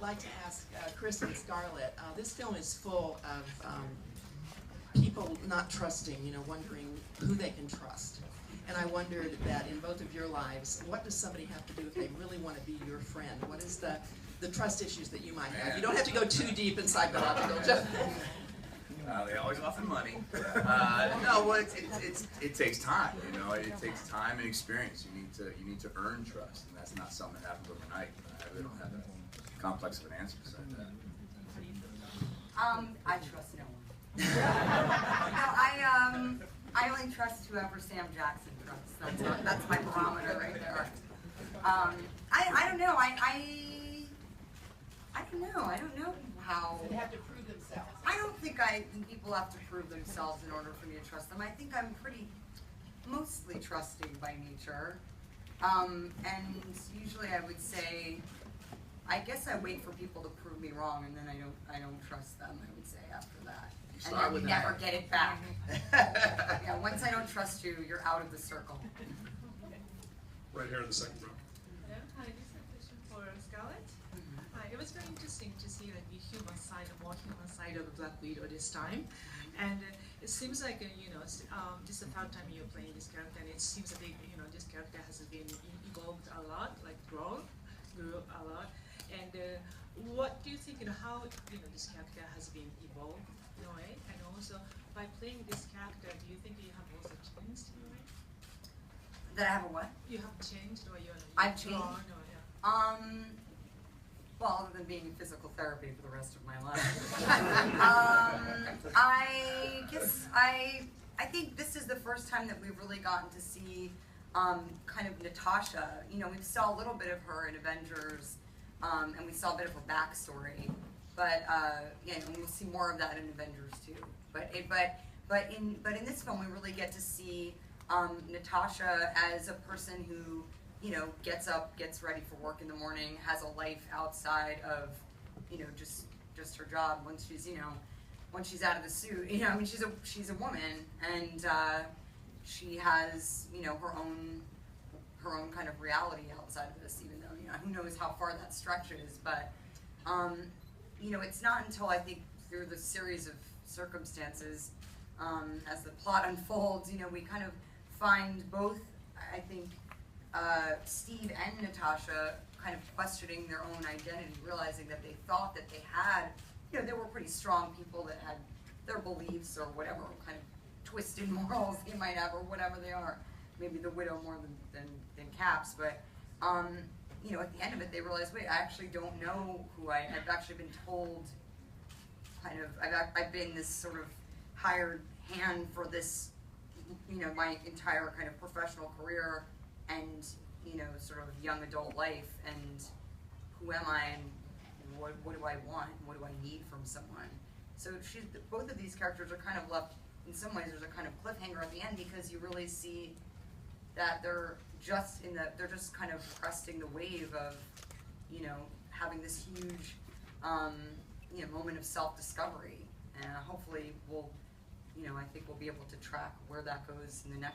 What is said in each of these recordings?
like to ask Chris and Scarlett, this film is full of people not trusting, wondering who they can trust. And I wondered that in both of your lives, what does somebody have to do if they really want to be your friend? What is the trust issues that you might have? You don't have to go too deep in psychological. They always offer money. No, well, it takes time. It takes time and experience. You need to earn trust, and that's not something that happens overnight. I really don't have a complex of an answer besides that. I trust no one. No, I only trust whoever Sam Jackson trusts. That's my barometer right there. I don't know. I don't know how. They have to prove themselves. I don't think people have to prove themselves in order for me to trust them. I think I'm mostly trusting by nature. And usually I would say, I guess I wait for people to prove me wrong, and then I don't trust them, I would say, after that. And then you never get it back. Yeah, once I don't trust you, you're out of the circle. Right here in the second row. Hello, hi, this is a question for Scarlett. Hi, it was very interesting to see the human side, the more human side of the Black Widow this time. And it seems like, this is the third time you're playing this character, and it seems that this character has been evolved a lot, like grew a lot. And what do you think, how this character has been evolved in a way? And also, by playing this character, do you think you have also changed in a way? That I have a what? You have changed, or you're I've changed? Or, yeah. Well, other than being in physical therapy for the rest of my life. I guess I think this is the first time that we've really gotten to see kind of Natasha. We saw a little bit of her in Avengers, and we saw a bit of her backstory. But and we'll see more of that in Avengers too. But in this film, we really get to see Natasha as a person who gets up, gets ready for work in the morning, has a life outside of just her job. Once she's out of the suit, she's a woman, and she has her own kind of reality outside of this. Even though who knows how far that stretches, but it's not until I think through the series of circumstances, as the plot unfolds, we kind of find both, I think, Steve and Natasha kind of questioning their own identity, realizing that they thought that they had, they were pretty strong people that had their beliefs or whatever kind of twisted morals they might have or whatever they are. Maybe the widow more than Caps, but at the end of it, they realize, wait, I actually don't know who I've actually been told, kind of, I've been this sort of hired hand for this, my entire kind of professional career and, sort of young adult life, and who am I, and what do I want, and what do I need from someone? So both of these characters are kind of left, in some ways, there's a kind of cliffhanger at the end, because you really see that they're just kind of cresting the wave of, having this huge, moment of self-discovery, and hopefully I think we'll be able to track where that goes in the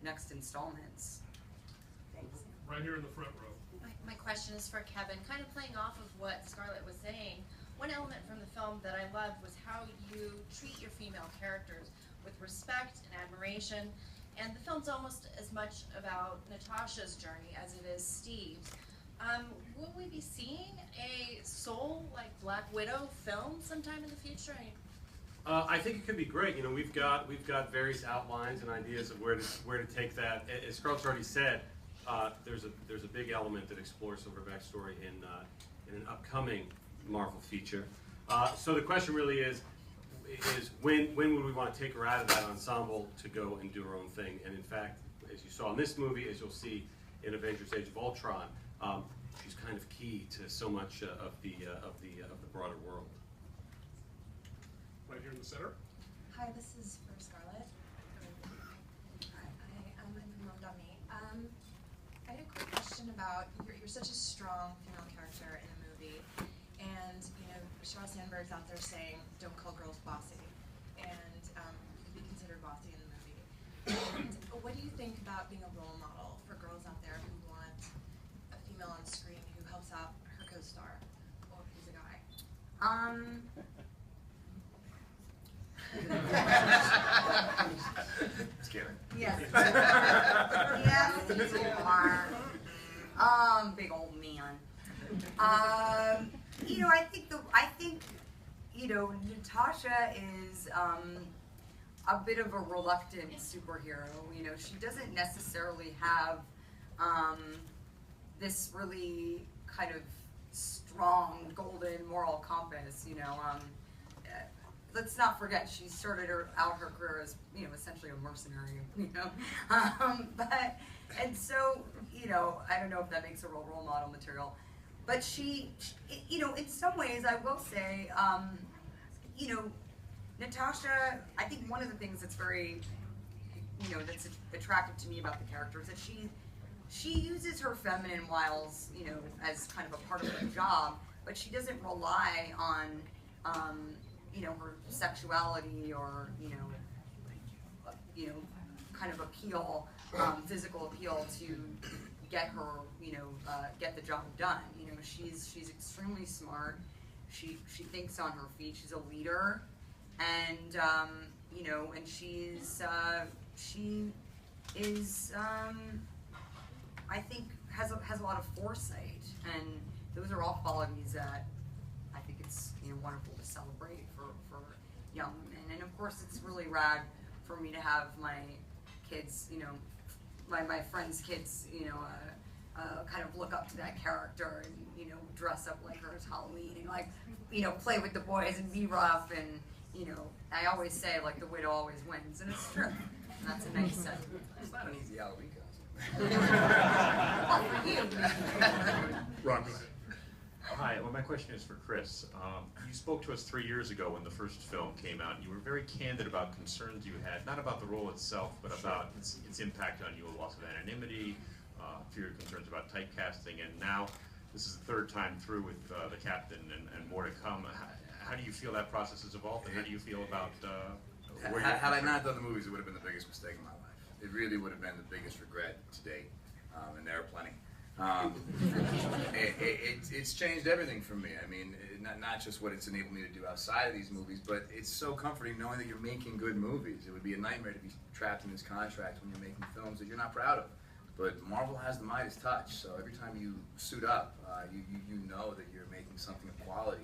next installments. Thanks. Right here in the front row. My question is for Kevin. Kind of playing off of what Scarlett was saying, one element from the film that I loved was how you treat your female characters with respect and admiration. And the film's almost as much about Natasha's journey as it is Steve's. Will we be seeing a Soul like Black Widow film sometime in the future? I think it could be great. We've got various outlines and ideas of where to take that. As Scarlett's already said, there's a big element that explores some of her backstory in an upcoming Marvel feature. So the question really is when would we want to take her out of that ensemble to go and do her own thing? And in fact, as you saw in this movie, as you'll see in Avengers: Age of Ultron, she's kind of key to so much of the broader world. Right here in the center. Hi, this is for Scarlett. I'm from Dummy. I had a quick question about you're such a strong female character in the movie, and Sheryl Sandberg's out there saying don't call girls bossy, and you could be considered bossy in the movie. And what do you think about being a role model for girls out there who want a female on screen who helps out her co-star? Just kidding. Yes. Yes, you are. Big old man. You know, I think, you know, Natasha is a bit of a reluctant superhero. You know, she doesn't necessarily have this really kind of strong golden moral compass. You know, let's not forget she started out her career as, you know, essentially a mercenary. You know, and so, you know, I don't know if that makes her role model material. But she, you know, in some ways, I will say, you know, Natasha, I think one of the things that's very, you know, that's attractive to me about the character is that she uses her feminine wiles, you know, as kind of a part of her job, but she doesn't rely on, you know, her sexuality or, you know, kind of appeal, physical appeal to get her, you know, get the job done. You know, she's extremely smart. She thinks on her feet. She's a leader, and you know, and she is I think has a lot of foresight, and those are all qualities that I think it's, you know, wonderful to celebrate for young women. And of course, it's really rad for me to have my kids, you know, my friends' kids, you know, kind of look up to that character and, you know, dress up like her as Halloween and, like, you know, play with the boys and be rough. And, you know, I always say, like, the widow always wins, and it's true. And that's a nice sentiment. It's not an easy Halloween costume. Well, for you. Ron, go ahead. Hi, well, my question is for Chris. You spoke to us 3 years ago when the first film came out, and you were very candid about concerns you had, not about the role itself, but about its impact on you, a loss of anonymity, fear concerns about typecasting, and now this is the third time through with the captain and more to come. How do you feel that process has evolved, and how do you feel about where you're Had I not done the movies, it would have been the biggest mistake of my life. It really would have been the biggest regret to date, and there are plenty. It's changed everything for me. I mean, not just what it's enabled me to do outside of these movies, but it's so comforting knowing that you're making good movies. It would be a nightmare to be trapped in this contract when you're making films that you're not proud of. But Marvel has the Midas touch, so every time you suit up, you know that you're making something of quality.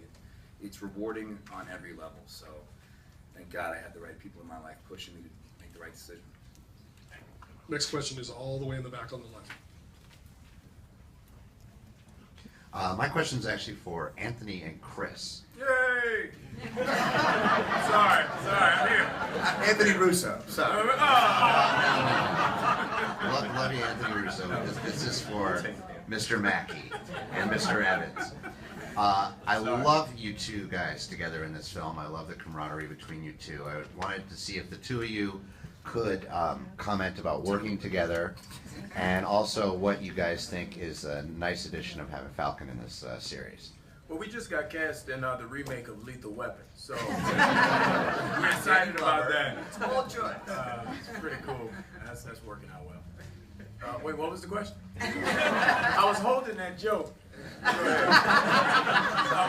It's rewarding on every level, so thank God I had the right people in my life pushing me to make the right decision. Next question is all the way in the back on the left. My question is actually for Anthony and Chris. Yay! sorry, I'm here. Anthony Russo, sorry. Love you, Anthony Russo. This is for Mr. Mackie and Mr. Evans. I love you two guys together in this film. I love the camaraderie between you two. I wanted to see if the two of you could comment about working together, and also what you guys think is a nice addition of having Falcon in this series. Well, we just got cast in the remake of Lethal Weapon, so we're excited about that. It's a bold choice. It's pretty cool. That's working out well. Wait, what was the question? I was holding that joke. I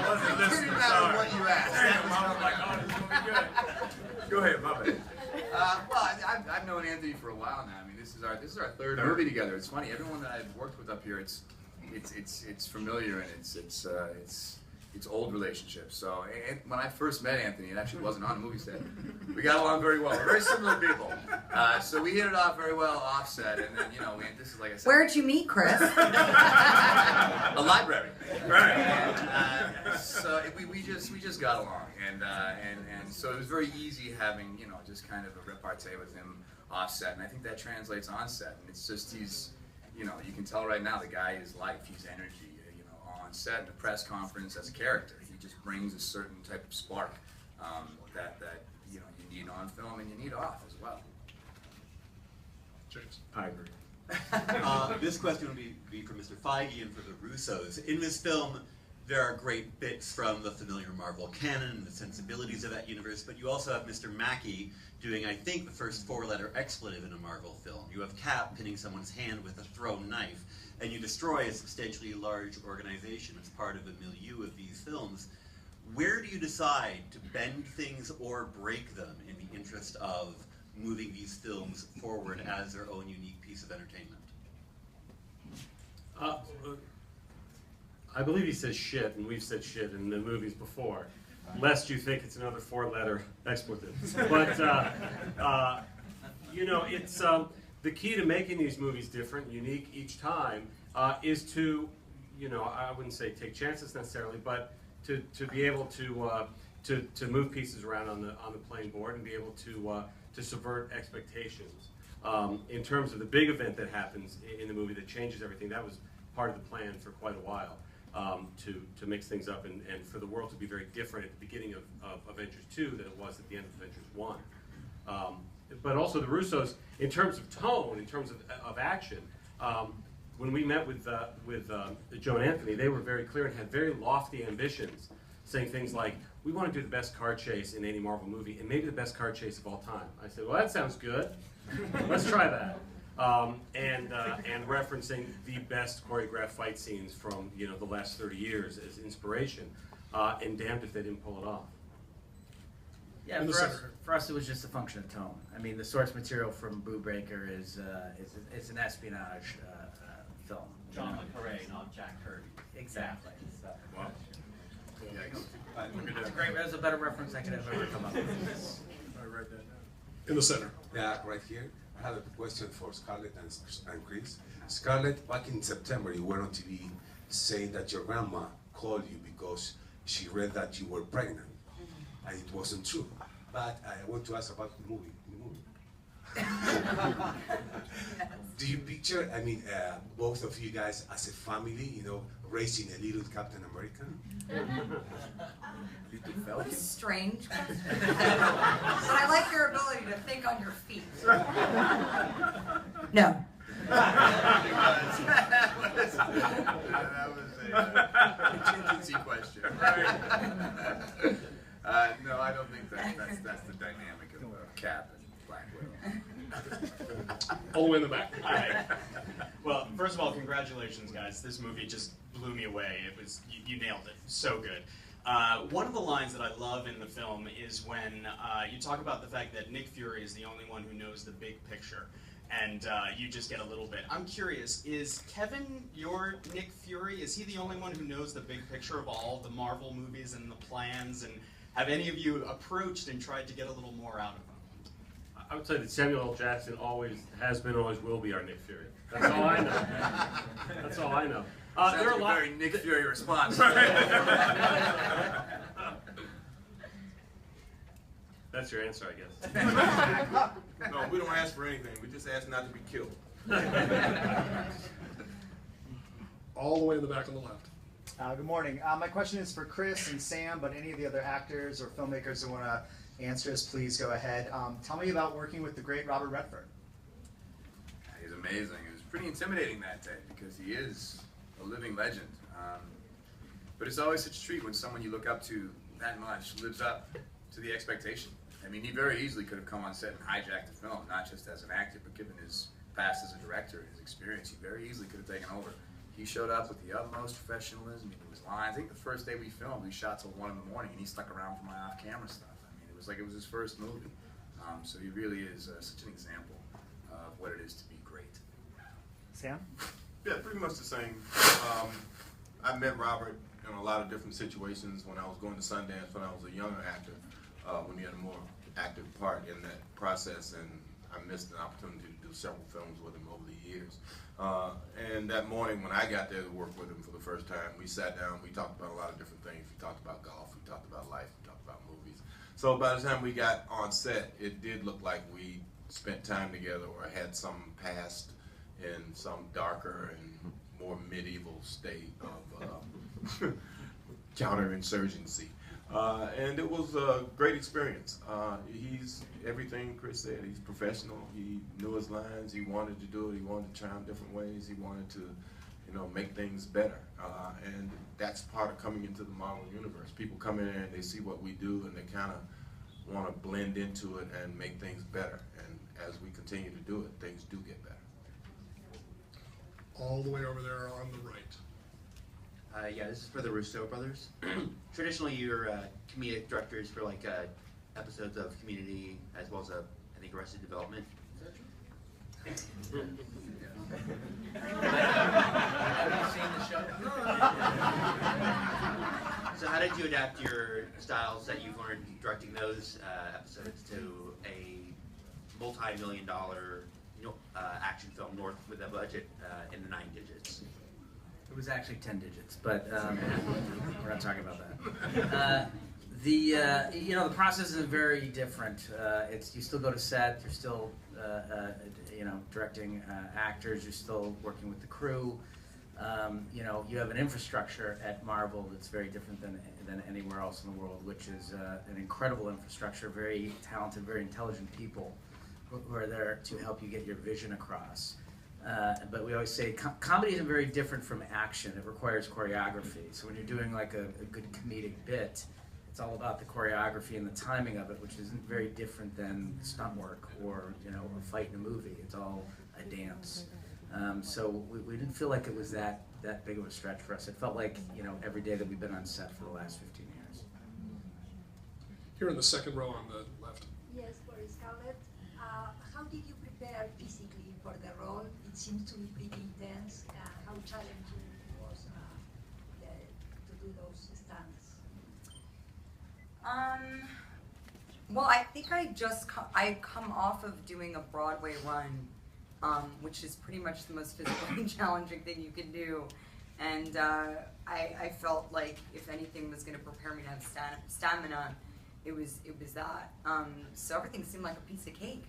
wasn't listening. Pretty mad at what you asked. Damn, I was like, oh, this is gonna be good. Go ahead, my bad. Well, I've known Anthony for a while now. I mean, this is our third movie together. It's funny. Everyone that I've worked with up here, it's familiar, and it's old relationships. So when I first met Anthony, it actually wasn't on a movie set. We got along very well. We're very similar people. So we hit it off very well offset, and then, you know, this is, like I said, Where'd you meet, Chris? a library. Right. And, so we just got along, and so it was very easy having, you know, just kind of a repartee with him offset, and I think that translates on set. And it's just, he's, you know, you can tell right now the guy is life. He's energy, you know, on set, in a press conference, as a character. He just brings a certain type of spark that you know, you need on film and you need off as well. James. I agree. This question would be for Mr. Feige and for the Russos. In this film, there are great bits from the familiar Marvel canon and the sensibilities of that universe, but you also have Mr. Mackie doing, I think, the first four-letter expletive in a Marvel film. You have Cap pinning someone's hand with a thrown knife, and you destroy a substantially large organization as part of the milieu of these films. Where do you decide to bend things or break them in the interest of moving these films forward as their own unique piece of entertainment? I believe he says shit, and we've said shit in the movies before, lest you think it's another 4-letter expletive. But, you know, it's the key to making these movies different, unique each time, is to, you know, I wouldn't say take chances necessarily, but to be able to move pieces around on the playing board and be able to subvert expectations. In terms of the big event that happens in the movie that changes everything, that was part of the plan for quite a while, to mix things up and for the world to be very different at the beginning of Avengers 2 than it was at the end of Avengers 1. But also the Russos, in terms of tone, in terms of action, when we met with Joe and Anthony, they were very clear and had very lofty ambitions, saying things like, we want to do the best car chase in any Marvel movie, and maybe the best car chase of all time. I said, well, that sounds good. Let's try that. And referencing the best choreographed fight scenes from, you know, the last 30 years as inspiration, and damned if they didn't pull it off. Yeah, for us it was just a function of tone. I mean, the source material from Boo Breaker is it's an espionage film. John Le Carre, not Jack Kirby. Exactly. So. Well, Great, that was a better reference I could have ever come up with. In the center. Yeah, right here. I have a question for Scarlett and Chris. Scarlett, back in September, you were on TV saying that your grandma called you because she read that you were pregnant, and it wasn't true. But I want to ask about the movie. Do you picture, I mean, both of you guys as a family, you know, raising a little Captain America? What a strange question. But I like your ability to think on your feet. No. That was a contingency question, right? No, I don't think that's the dynamic of Cap and Black Widow. All the way in the back. Right. Well, first of all, congratulations, guys. This movie just blew me away. It was you nailed it. So good. One of the lines that I love in the film is when you talk about the fact that Nick Fury is the only one who knows the big picture, and you just get a little bit. I'm curious, is Kevin your Nick Fury? Is he the only one who knows the big picture of all the Marvel movies and the plans, and have any of you approached and tried to get a little more out of him? I would say that Samuel L. Jackson always has been, always will be our Nick Fury. That's all I know. That's all I know. There are a lot. Very Nick Fury response. That's your answer, I guess. No, we don't ask for anything. We just ask not to be killed. All the way in the back on the left. Good morning. My question is for Chris and Sam, but any of the other actors or filmmakers who want to answer this, please go ahead. Tell me about working with the great Robert Redford. He's amazing. It was pretty intimidating that day because he is a living legend. But it's always such a treat when someone you look up to that much lives up to the expectation. I mean, he very easily could have come on set and hijacked the film, not just as an actor, but given his past as a director and his experience, he very easily could have taken over. He showed up with the utmost professionalism. He knew his lines. I think the first day we filmed, we shot till 1 in the morning, and he stuck around for my off-camera stuff. I mean, it was like it was his first movie. So he really is such an example of what it is to be great. Sam? Yeah, pretty much the same. I met Robert in a lot of different situations when I was going to Sundance when I was a younger actor, when he had a more active part in that process, and I missed an opportunity to do several films with him over the years. And that morning when I got there to work with him for the first time, we sat down, we talked about a lot of different things. We talked about golf, we talked about life, we talked about movies. So by the time we got on set, it did look like we spent time together or had some past in some darker and more medieval state of counterinsurgency. And it was a great experience. He's everything Chris said. He's professional. He knew his lines. He wanted to do it. He wanted to try them different ways. He wanted to, you know, make things better. And that's part of coming into the Marvel universe. People come in and they see what we do, and they kind of want to blend into it and make things better. And as we continue to do it, things do get better. All the way over there on the right. Yeah, this is for the Russo brothers. Traditionally, you're comedic directors for like episodes of Community, as well as I think Arrested Development. Is that true? Have you seen the show? So how did you adapt your styles that you've learned directing those episodes to a multi-million-dollar action film north with a budget in the 9 digits? It was actually 10 digits, but we're not talking about that. The process is very different. You still go to set. You're still directing actors. You're still working with the crew. You have an infrastructure at Marvel that's very different than anywhere else in the world, which is an incredible infrastructure, very talented, very intelligent people who are there to help you get your vision across. But we always say comedy isn't very different from action. It requires choreography. So when you're doing like a good comedic bit, it's all about the choreography and the timing of it, which isn't very different than stunt work or a fight in a movie. It's all a dance. So we didn't feel like it was that big of a stretch for us. It felt like every day that we've been on set for the last 15 years. Here in the second row on the left. Yes, for Scarlett. How did you prepare physically for the role? It seems to be pretty intense. How challenging was to do those stunts? Well, I think I come off of doing a Broadway run, which is pretty much the most physically challenging thing you can do. And I felt like if anything was going to prepare me to have stamina, it was that. So everything seemed like a piece of cake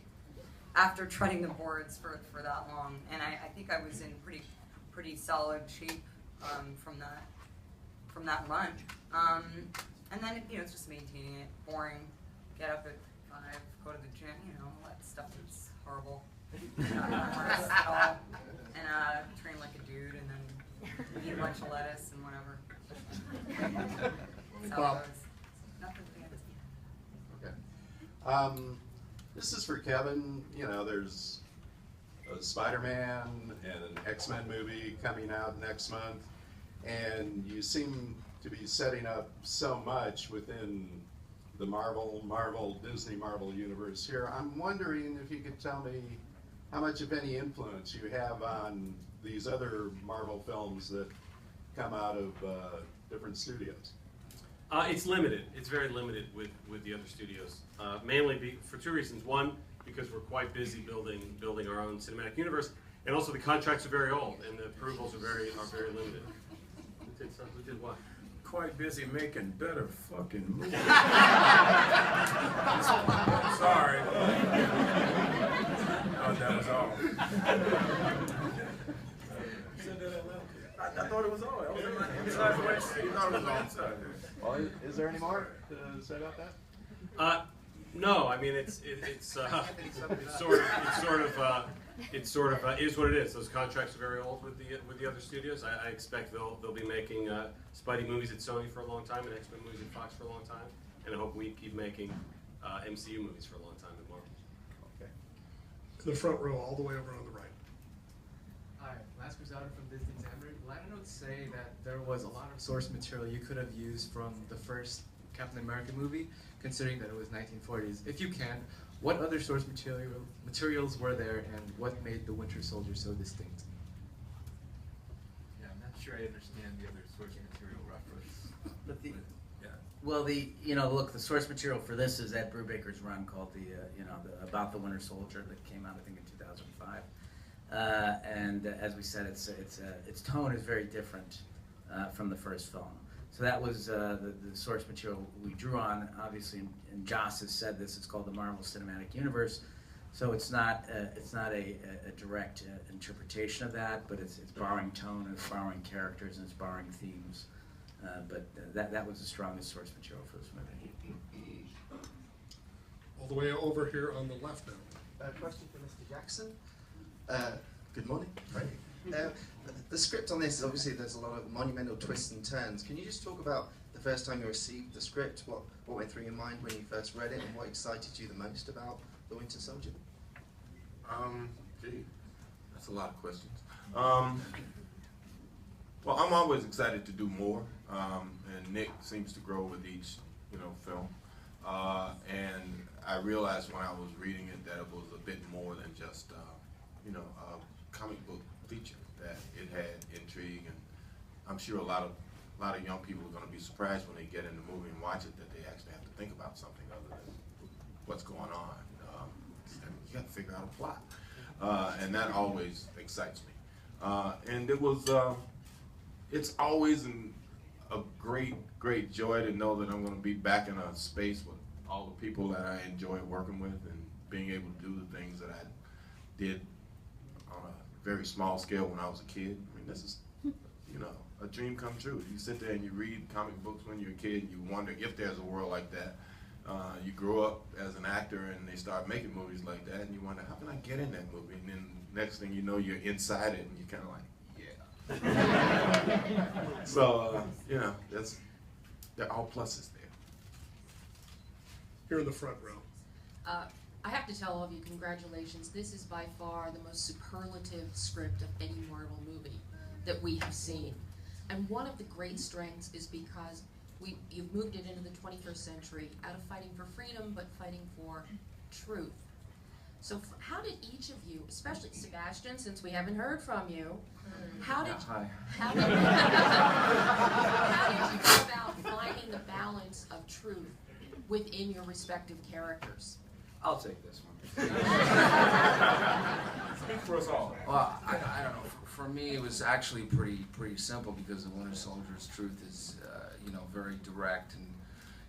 after treading the boards for that long. And I think I was in pretty solid shape from that run. And then it's just maintaining it, boring. Get up at 5, go to the gym, all that stuff is horrible. At all. And train like a dude, and then eat a bunch of lettuce and whatever. That's how it goes. Nothing fancy. Okay. This is for Kevin. There's a Spider-Man and an X-Men movie coming out next month, and you seem to be setting up so much within the Disney Marvel universe here. I'm wondering if you could tell me how much, if any, influence you have on these other Marvel films that come out of different studios. It's limited. It's very limited with the other studios. Mainly for 2 reasons. One, because we're quite busy building our own cinematic universe, and also the contracts are very old and the approvals are very limited. Who did what? Quite busy making better fucking movies. Sorry. Oh, that was all. I thought it was all. I was inside voice. You thought it was all inside. Well, is there any more to say about that? No, I mean it's sort of is what it is. Those contracts are very old with the other studios. I expect they'll be making Spidey movies at Sony for a long time and X-Men movies at Fox for a long time, and I hope we keep making MCU movies for a long time at Marvel. Okay. In the front row, all the way over on the right. Hi, Lance Cruzado from Disney Examiner. Liner notes say that there was a lot of source material you could have used from the first Captain America movie, considering that it was 1940s. If you can, what other source materials were there, and what made the Winter Soldier so distinct? Yeah, I'm not sure I understand the other source material reference. But look, the source material for this is Ed Brubaker's run called About the Winter Soldier that came out I think in 2005. And as we said, its tone is very different from the first film. So that was the source material we drew on. Obviously, and Joss has said this. It's called the Marvel Cinematic Universe. So it's not a direct interpretation of that, but it's borrowing tone, and it's borrowing characters, and it's borrowing themes. But that was the strongest source material for this movie. All the way over here on the left now. A question for Mr. Jackson. Good morning. The script on this, obviously there's a lot of monumental twists and turns. Can you just talk about the first time you received the script, what went through your mind when you first read it, and what excited you the most about The Winter Soldier? Gee, that's a lot of questions. Well, I'm always excited to do more, and Nick seems to grow with each, film. And I realized when I was reading it that it was a bit more than just, a comic book feature. That it had intrigue, and I'm sure a lot of young people are going to be surprised when they get in the movie and watch it that they actually have to think about something other than what's going on. You got to figure out a plot, and that always excites me. And it was. It's always a great joy to know that I'm going to be back in a space with all the people that I enjoy working with and being able to do the things that I did on a very small scale when I was a kid. I mean, this is, a dream come true. You sit there and you read comic books when you're a kid and you wonder if there's a world like that. You grow up as an actor and they start making movies like that and you wonder, how can I get in that movie? And then next thing you know, you're inside it and you're kind of like, so, there are all pluses there. Here in the front row. I have to tell all of you, congratulations. This is by far the most superlative script of any Marvel movie that we have seen. And one of the great strengths is because you've moved it into the 21st century out of fighting for freedom, but fighting for truth. So how did each of you, especially Sebastian, since we haven't heard from you, how did you go about finding the balance of truth within your respective characters? I'll take this one. Speak for us all. Well, I don't know. For me, it was actually pretty simple because the Winter Soldier's truth is, very direct, and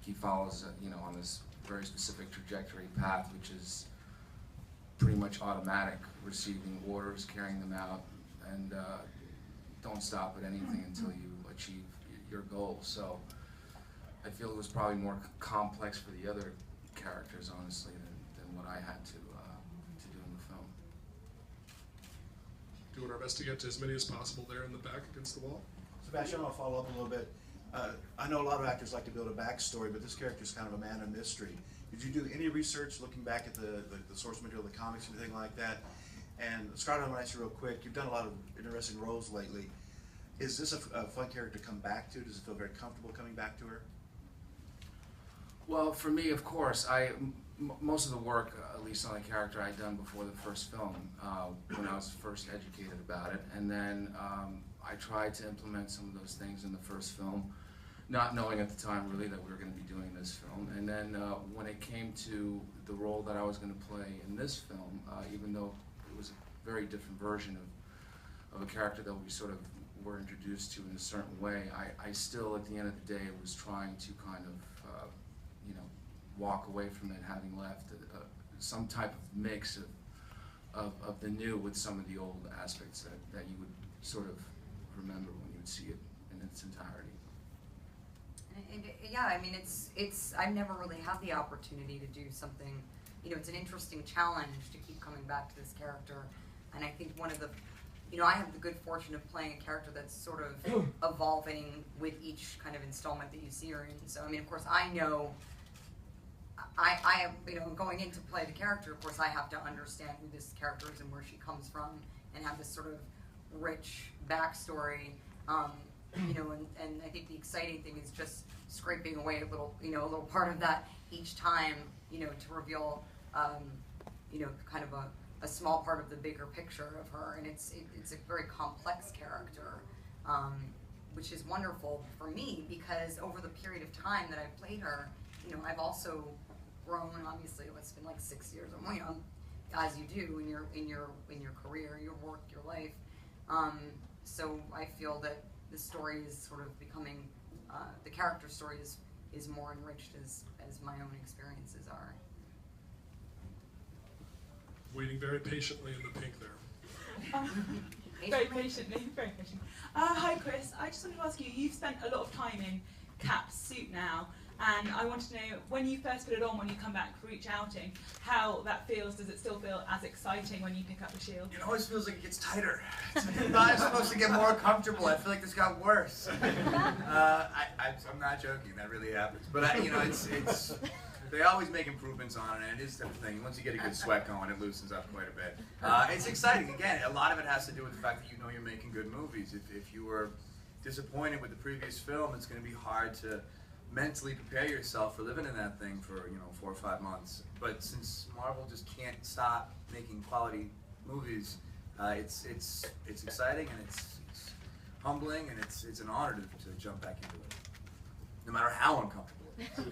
he follows, on this very specific trajectory path, which is pretty much automatic, receiving orders, carrying them out, and don't stop at anything until you achieve your goal. So I feel it was probably more complex for the other characters, honestly, than what I had to do in the film. Doing our best to get to as many as possible there in the back against the wall. Sebastian, I'll follow up a little bit. I know a lot of actors like to build a backstory, but this character is kind of a man of mystery. Did you do any research looking back at the source material, the comics, anything like that? And Scarlett, I'm going to ask you real quick. You've done a lot of interesting roles lately. Is this a fun character to come back to? Does it feel very comfortable coming back to her? Well, for me, of course, most of the work, at least on the character, I'd done before the first film, when I was first educated about it, and then I tried to implement some of those things in the first film, not knowing at the time really that we were going to be doing this film. And then when it came to the role that I was going to play in this film, even though it was a very different version of a character that we sort of were introduced to in a certain way, I still, at the end of the day, was trying to kind of walk away from it, having left some type of mix of the new with some of the old aspects that you would sort of remember when you would see it in its entirety. Yeah, I mean, it's I've never really had the opportunity to do something, it's an interesting challenge to keep coming back to this character, and I think one of the, I have the good fortune of playing a character that's sort of evolving with each kind of installment that you see her in. So, I mean, of course, I know, I have, going in to play the character, of course, I have to understand who this character is and where she comes from, and have this sort of rich backstory, and I think the exciting thing is just scraping away a little part of that each time, to reveal, kind of a small part of the bigger picture of her, and it's a very complex character, which is wonderful for me because over the period of time that I've played her, I've also grown. Obviously, it's been like 6 years or more, as you do in your career, your work, your life. So I feel that the story is sort of becoming, the character story is more enriched as my own experiences are. Waiting very patiently in the pink there. Very patiently, very patient. Hi Chris, I just wanted to ask you, you've spent a lot of time in Cap's suit now, and I want to know, when you first put it on, when you come back for each outing, how that feels. Does it still feel as exciting when you pick up the shield? It always feels like it gets tighter. I'm not supposed to get more comfortable. I feel like this got worse. I'm not joking. That really happens. But it's they always make improvements on it, and it is the thing. Once you get a good sweat going, it loosens up quite a bit. It's exciting. Again, a lot of it has to do with the fact that you're making good movies. If you were disappointed with the previous film, it's going to be hard to mentally prepare yourself for living in that thing for 4 or 5 months. But since Marvel just can't stop making quality movies, it's exciting and it's humbling, and it's an honor to jump back into it, no matter how uncomfortable it is.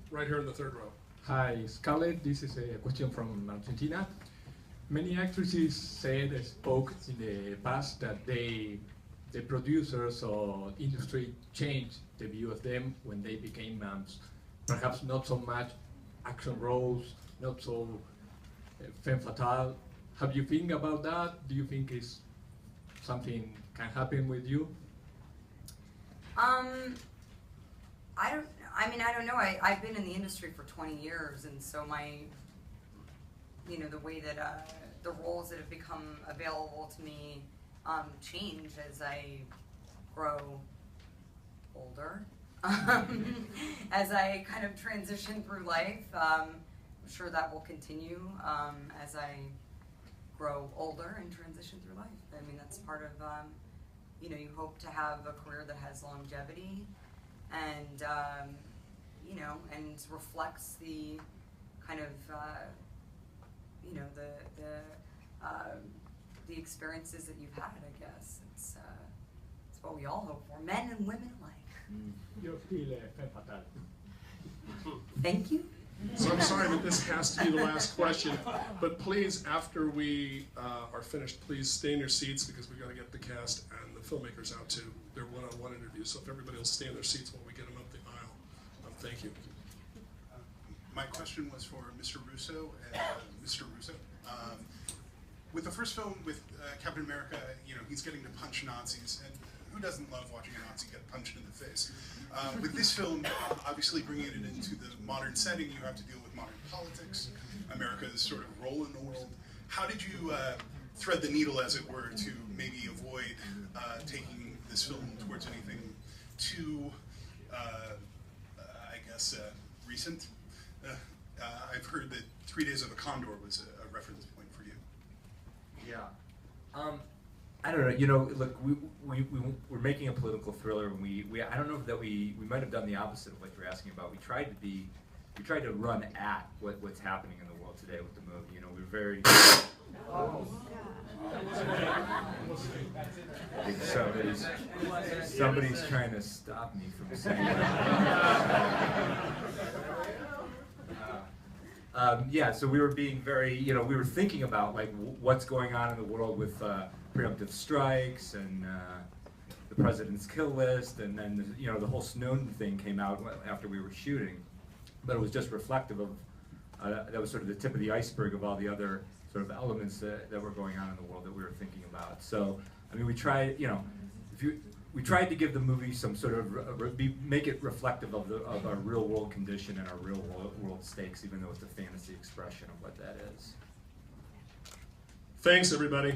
Right here in the third row. Hi, Scarlett. This is a question from Argentina. Many actresses spoke in the past that the producers or industry changed the view of them when they became perhaps not so much action roles, not so femme fatale. Have you think about that? Do you think it's something can happen with you? I don't know. I've been in the industry for 20 years, and so the way that the roles that have become available to me change as I grow older. As I kind of transition through life, I'm sure that will continue as I grow older and transition through life. I mean, that's part of, you hope to have a career that has longevity and, and reflects the kind of, the experiences that you've had, I guess. It's what we all hope for, men and women alike. You're still femme fatale. Thank you. So I'm sorry that this has to be the last question, but please, after we are finished, please stay in your seats because we've got to get the cast and the filmmakers out to their one-on-one interview. So if everybody will stay in their seats while we get them up the aisle. Thank you. My question was for Mr. Russo and Mr. Russo. With the first film with Captain America, he's getting to punch Nazis, and who doesn't love watching a Nazi get punched in the face? With this film, obviously bringing it into the modern setting, you have to deal with modern politics, America's sort of role in the world. How did you thread the needle, as it were, to maybe avoid taking this film towards anything too, recent? I've heard that 3 Days of a Condor was a reference point for you. Yeah. I don't know. Look, we're making a political thriller, and I don't know that we might have done the opposite of what you're asking about. We tried to run at what's happening in the world today with the movie. We're very. Somebody's trying to stop me from saying that. So we were being very, we were thinking about what's going on in the world with preemptive strikes and the president's kill list, and then the whole Snowden thing came out after we were shooting, but it was just reflective of that was sort of the tip of the iceberg of all the other sort of elements that were going on in the world that we were thinking about. So we tried, we tried to give the movie some sort of make it reflective of our real world condition and our real world stakes, even though it's a fantasy expression of what that is. Thanks, everybody.